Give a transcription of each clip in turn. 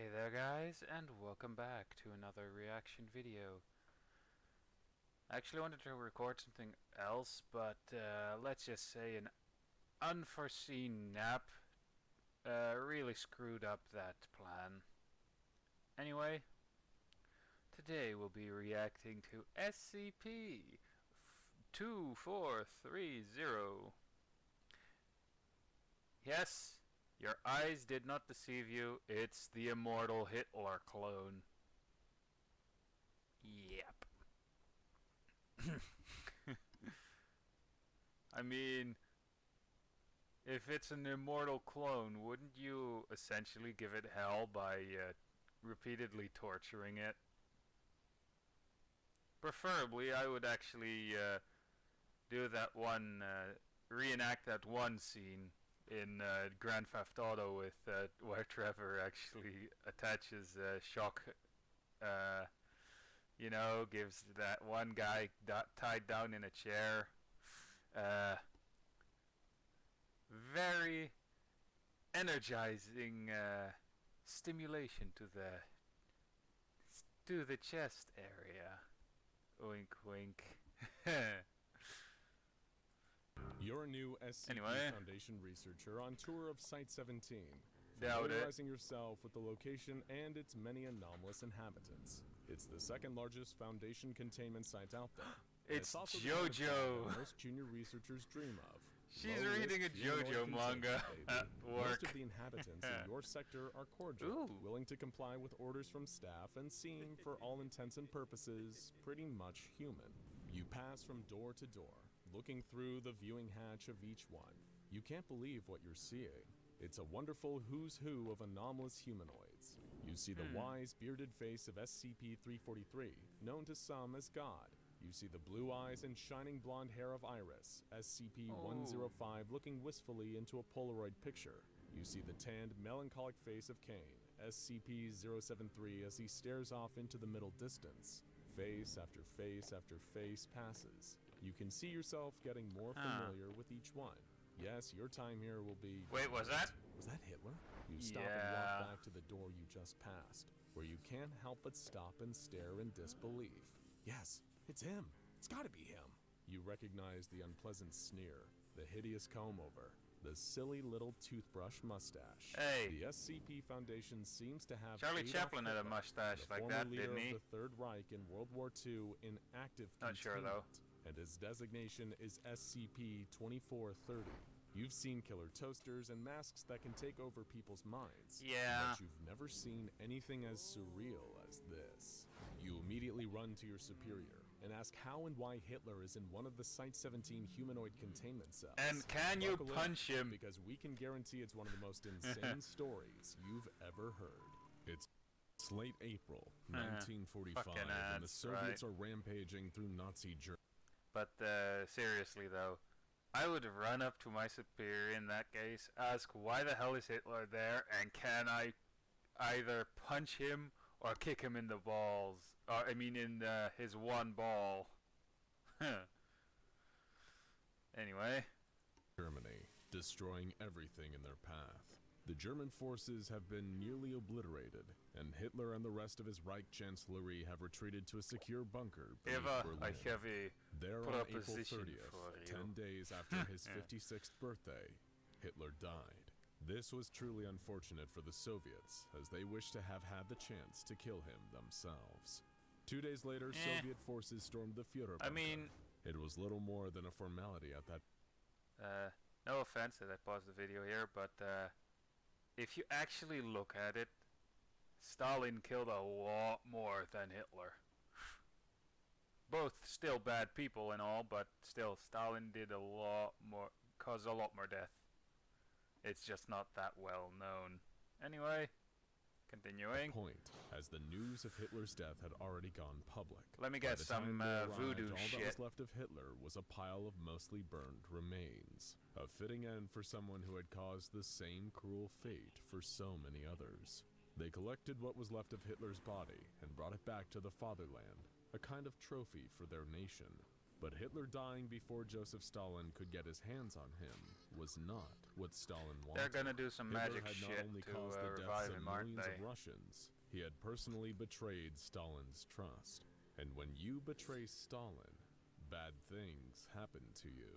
Hey there guys, and welcome back to another reaction video. I actually wanted to record something else, but let's just say an unforeseen nap really screwed up that plan. Anyway, today we'll be reacting to SCP 2430. Yes, your eyes did not deceive you, it's the immortal Hitler clone. Yep. I mean, if it's an immortal clone, wouldn't you essentially give it hell by repeatedly torturing it? Preferably, I would actually do that one, reenact that one scene in Grand Theft Auto with where Trevor actually attaches shock. Gives that one guy tied down in a chair. Very energizing stimulation to the chest area. Wink, wink. You're a new SCP Foundation researcher on tour of Site-17, familiarizing yourself with the location and its many anomalous inhabitants. It's the second largest Foundation containment site out there. It's JoJo! Most junior researchers dream of. She's reading a JoJo manga at work. Most of the inhabitants in your sector are cordial, willing to comply with orders from staff, and seem, for all intents and purposes, pretty much human. You pass from door to door, looking through the viewing hatch of each one. You can't believe what you're seeing. It's a wonderful who's who of anomalous humanoids. You see the wise, bearded face of SCP-343, known to some as God. You see the blue eyes and shining blonde hair of Iris, SCP-105 looking wistfully into a Polaroid picture. You see the tanned, melancholic face of Kane, SCP-073, as he stares off into the middle distance. Face after face after face passes. You can see yourself getting more familiar with each one. Yes, your time here will be... Wait, was that Hitler? You stop and walk back to the door you just passed, where you can't help but stop and stare in disbelief. Yes, it's him. It's gotta be him. You recognize the unpleasant sneer, the hideous comb-over, the silly little toothbrush mustache. Hey. The SCP Foundation seems to have Charlie Chaplin had a mustache like that, didn't he? The Third Reich in World War II in active Not sure though. And his designation is SCP-2430. You've seen killer toasters and masks that can take over people's minds. Yeah. But you've never seen anything as surreal as this. You immediately run to your superior and ask how and why Hitler is in one of the Site-17 humanoid containment cells. And can you punch him? Because we can guarantee it's one of the most insane stories you've ever heard. It's late April 1945, and the Soviets are rampaging through Nazi Germany. But seriously though, I would run up to my superior in that case, ask why the hell is Hitler there, and can I either punch him or kick him in the balls, or I mean in his one ball. Anyway. Germany, destroying everything in their path. The German forces have been nearly obliterated, and Hitler and the rest of his Reich Chancellery have retreated to a secure bunker beneath Berlin. I have a there on April 30th, 10 days after his 56th birthday, Hitler died. This was truly unfortunate for the Soviets, as they wished to have had the chance to kill him themselves. 2 days later, Soviet forces stormed the Führer bunker. I mean, it was little more than a formality at that. no offense that I paused the video here, but if you actually look at it, Stalin killed a lot more than Hitler. Both still bad people and all, but still, Stalin did a lot more, caused a lot more death. It's just not that well known. Anyway, continuing. Point, as the news of Hitler's death had already gone public. Let me get some voodoo all shit. All that was left of Hitler was a pile of mostly burned remains. A fitting end for someone who had caused the same cruel fate for so many others. They collected what was left of Hitler's body and brought it back to the fatherland, a kind of trophy for their nation. But Hitler dying before Joseph Stalin could get his hands on him was not what Stalin wanted. They're gonna do some Hitler magic had not shit only to caused the deaths revive of him, aren't millions they? of Russians, he had personally betrayed Stalin's trust. And when you betray Stalin, bad things happen to you.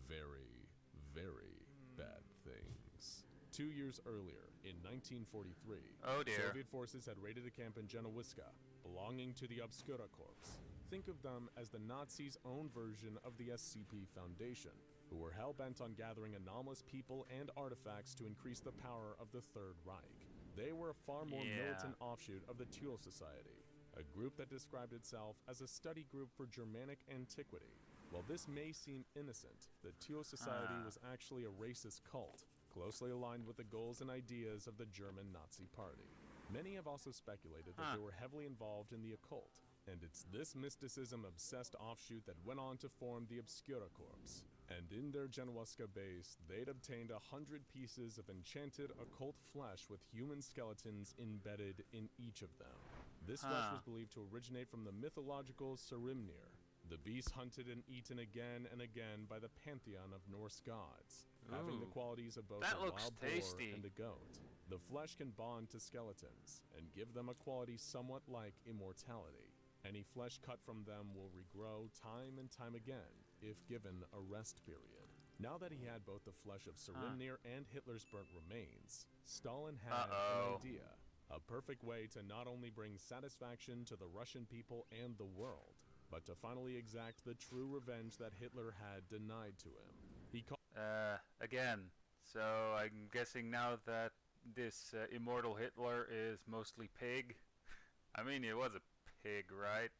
Very, very bad things. 2 years earlier, in 1943, Oh dear. Soviet forces had raided a camp in Genowiska, belonging to the Obskura Corps. Think of them as the Nazis' own version of the SCP Foundation, who were hell-bent on gathering anomalous people and artifacts to increase the power of the Third Reich. They were a far more militant offshoot of the Teal Society, a group that described itself as a study group for Germanic antiquity. While this may seem innocent, the Teal Society was actually a racist cult, closely aligned with the goals and ideas of the German Nazi Party. Many have also speculated that they were heavily involved in the occult, and it's this mysticism-obsessed offshoot that went on to form the Obskura Corps. And in their Genowiska base, they'd obtained 100 pieces of enchanted occult flesh with human skeletons embedded in each of them. This flesh was believed to originate from the mythological Sarimnir, the beast hunted and eaten again and again by the pantheon of Norse gods, having the qualities of both a wild boar and a goat. The flesh can bond to skeletons and give them a quality somewhat like immortality. Any flesh cut from them will regrow time and time again if given a rest period. Now that he had both the flesh of Sarimnir and Hitler's burnt remains, Stalin had an idea. A perfect way to not only bring satisfaction to the Russian people and the world, but to finally exact the true revenge that Hitler had denied to him. He again, so I'm guessing now that this immortal Hitler is mostly pig. I mean, he was a pig, right?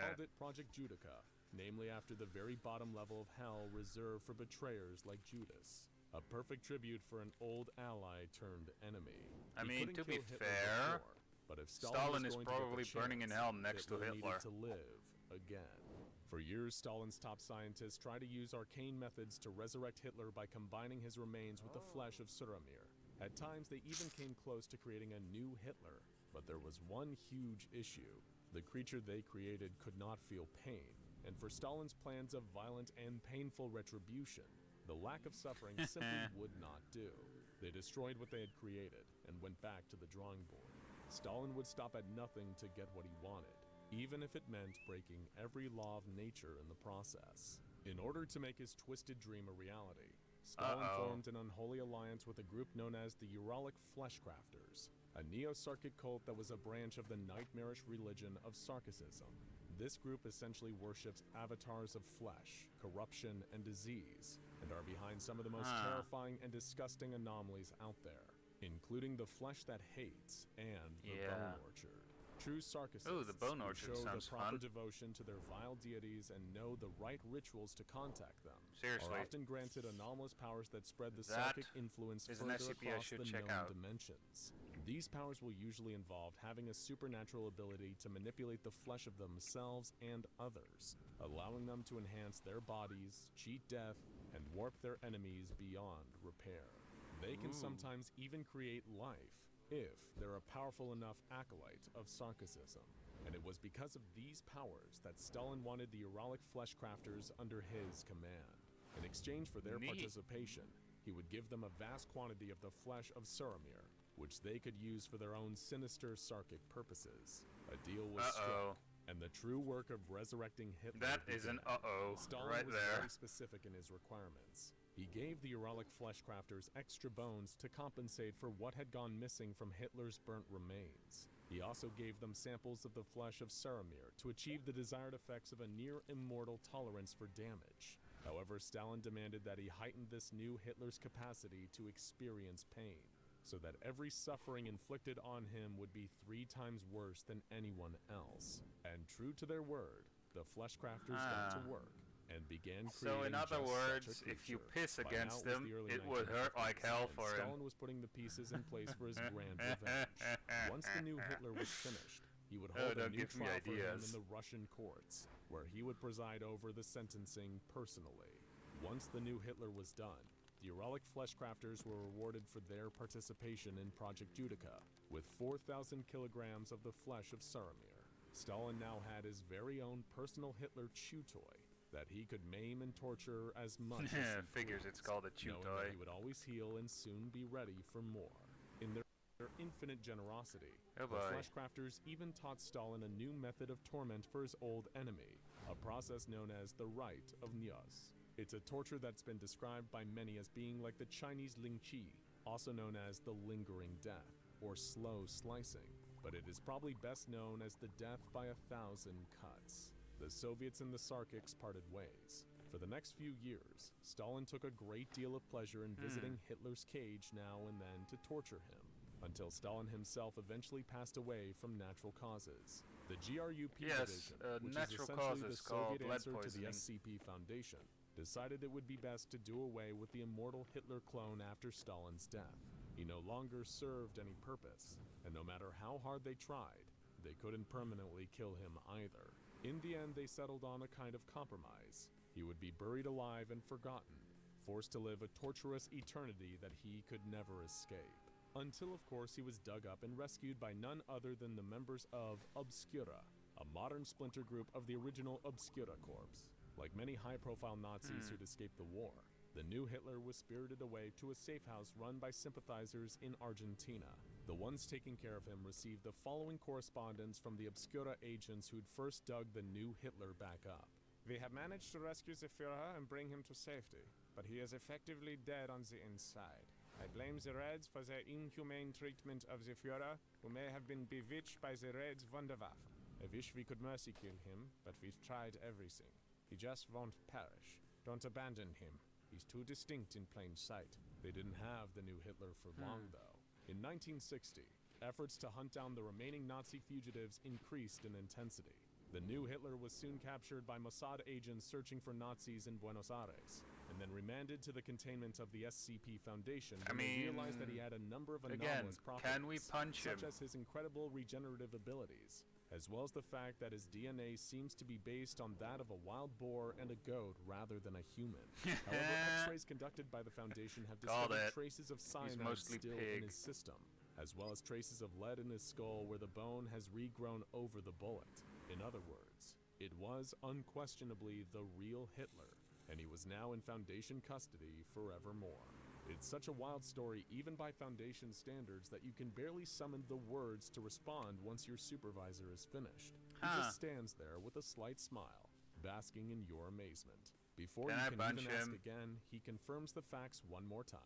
Called it Project Judica, namely after the very bottom level of hell reserved for betrayers like Judas. A perfect tribute for an old ally turned enemy. I mean, to be fair, but if Stalin is probably burning in hell next to Hitler. Needed to live again. For years, Stalin's top scientists tried to use arcane methods to resurrect Hitler by combining his remains with the flesh of Sarimnir. At times, they even came close to creating a new Hitler, but there was one huge issue. The creature they created could not feel pain, and for Stalin's plans of violent and painful retribution, the lack of suffering simply would not do. They destroyed what they had created and went back to the drawing board. Stalin would stop at nothing to get what he wanted, even if it meant breaking every law of nature in the process. In order to make his twisted dream a reality, Stalin formed an unholy alliance with a group known as the Uralic Fleshcrafters, a neo-Sarkic cult that was a branch of the nightmarish religion of Sarkicism. This group essentially worships avatars of flesh, corruption, and disease, and are behind some of the most terrifying and disgusting anomalies out there, including the flesh that hates and the Bone Orchard. True Sarkists the Bone Orchard show the sounds proper fun. devotion to their vile deities and know the right rituals to contact them. Seriously. Are often granted anomalous powers that spread the That Sarkic influence is an further SCP I across should the check known out. dimensions. These powers will usually involve having a supernatural ability to manipulate the flesh of themselves and others, allowing them to enhance their bodies, cheat death, and warp their enemies beyond repair. They can sometimes even create life, if they're a powerful enough acolyte of Sarkicism. And it was because of these powers that Stalin wanted the Uralic Fleshcrafters under his command. In exchange for their participation, he would give them a vast quantity of the flesh of Sarimnir, which they could use for their own sinister Sarkic purposes. A deal was struck, and the true work of resurrecting Hitler That is an Stalin right was there. very specific in his requirements. He gave the Uralic Fleshcrafters extra bones to compensate for what had gone missing from Hitler's burnt remains. He also gave them samples of the flesh of Sarimnir to achieve the desired effects of a near-immortal tolerance for damage. However, Stalin demanded that he heighten this new Hitler's capacity to experience pain, so that every suffering inflicted on him would be 3 times worse than anyone else. And true to their word, the Fleshcrafters got to work and began creating So in other just words, such a if you creature. piss By against now them, was the early it would hurt like 1950s, hell and for him. Stalin was putting the pieces in place for his grand revenge. Once the new Hitler was finished, he would hold a don't new give me trial for him ideas. in the Russian courts, where he would preside over the sentencing personally. Once the new Hitler was done, the Uralic Fleshcrafters were rewarded for their participation in Project Judica, with 4,000 kilograms of the flesh of Sarimnir. Stalin now had his very own personal Hitler chew toy that he could maim and torture as much as he figures pleased, it's called a chew knowing toy. that he would always heal and soon be ready for more. In their infinite generosity, Oh the boy. Fleshcrafters even taught Stalin a new method of torment for his old enemy, a process known as the Rite of Nyos. It's a torture that's been described by many as being like the Chinese Ling Qi, also known as the lingering death, or slow slicing, but it is probably best known as the death by 1,000 cuts. The Soviets and the Sarkics parted ways. For the next few years, Stalin took a great deal of pleasure in visiting Hitler's cage now and then to torture him, until Stalin himself eventually passed away from natural causes. The GRUP division, which is natural essentially the causes called Soviet lead answer to the poisoning. SCP Foundation, decided it would be best to do away with the immortal Hitler clone after Stalin's death. He no longer served any purpose, and no matter how hard they tried, they couldn't permanently kill him either. In the end, they settled on a kind of compromise. He would be buried alive and forgotten, forced to live a torturous eternity that he could never escape. Until, of course, he was dug up and rescued by none other than the members of Obscura, a modern splinter group of the original Obscura Corps. Like many high-profile Nazis who'd escaped the war, the new Hitler was spirited away to a safe house run by sympathizers in Argentina. The ones taking care of him received the following correspondence from the Obscura agents who'd first dug the new Hitler back up. We have managed to rescue the Führer and bring him to safety, but he is effectively dead on the inside. I blame the Reds for their inhumane treatment of the Führer, who may have been bewitched by the Reds' Wunderwaffe. I wish we could mercy kill him, but we've tried everything. He just won't perish. Don't abandon him. He's too distinct in plain sight. They didn't have the new Hitler for long, though. In 1960, efforts to hunt down the remaining Nazi fugitives increased in intensity. The new Hitler was soon captured by Mossad agents searching for Nazis in Buenos Aires, and then remanded to the containment of the SCP Foundation when they realized that he had a number of anomalous properties, can we punch him? such as his incredible regenerative abilities, as well as the fact that his DNA seems to be based on that of a wild boar and a goat rather than a human. However, X-rays conducted by the Foundation have discovered traces of cyanide still in his system, as well as traces of lead in his skull where the bone has regrown over the bullet. In other words, it was unquestionably the real Hitler, and he was now in Foundation custody forevermore. It's such a wild story even by Foundation standards that you can barely summon the words to respond once your supervisor is finished. He just stands there with a slight smile, basking in your amazement. Before you can even ask again, he confirms the facts one more time.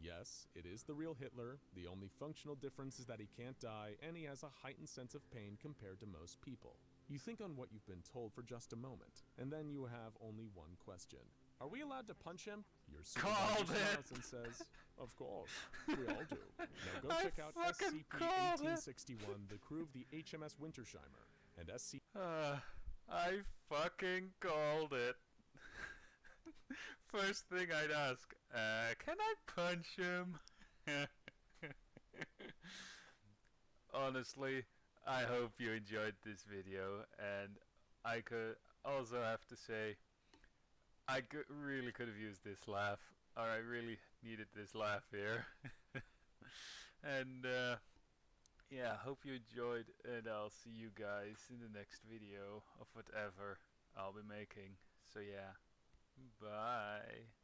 Yes, it is the real Hitler. The only functional difference is that he can't die, and he has a heightened sense of pain compared to most people. You think on what you've been told for just a moment, and then you have only one question. Are we allowed to punch him? Your supervisor smiles and says, of course, we all do. Now go check out SCP-1861, the crew of the HMS Wintersheimer, and SCP... I fucking called it. First thing I'd ask, can I punch him? Honestly, I hope you enjoyed this video, and I could also have to say, I really could have used this laugh, or I really needed this laugh here. And yeah, hope you enjoyed, and I'll see you guys in the next video of whatever I'll be making. So yeah, bye.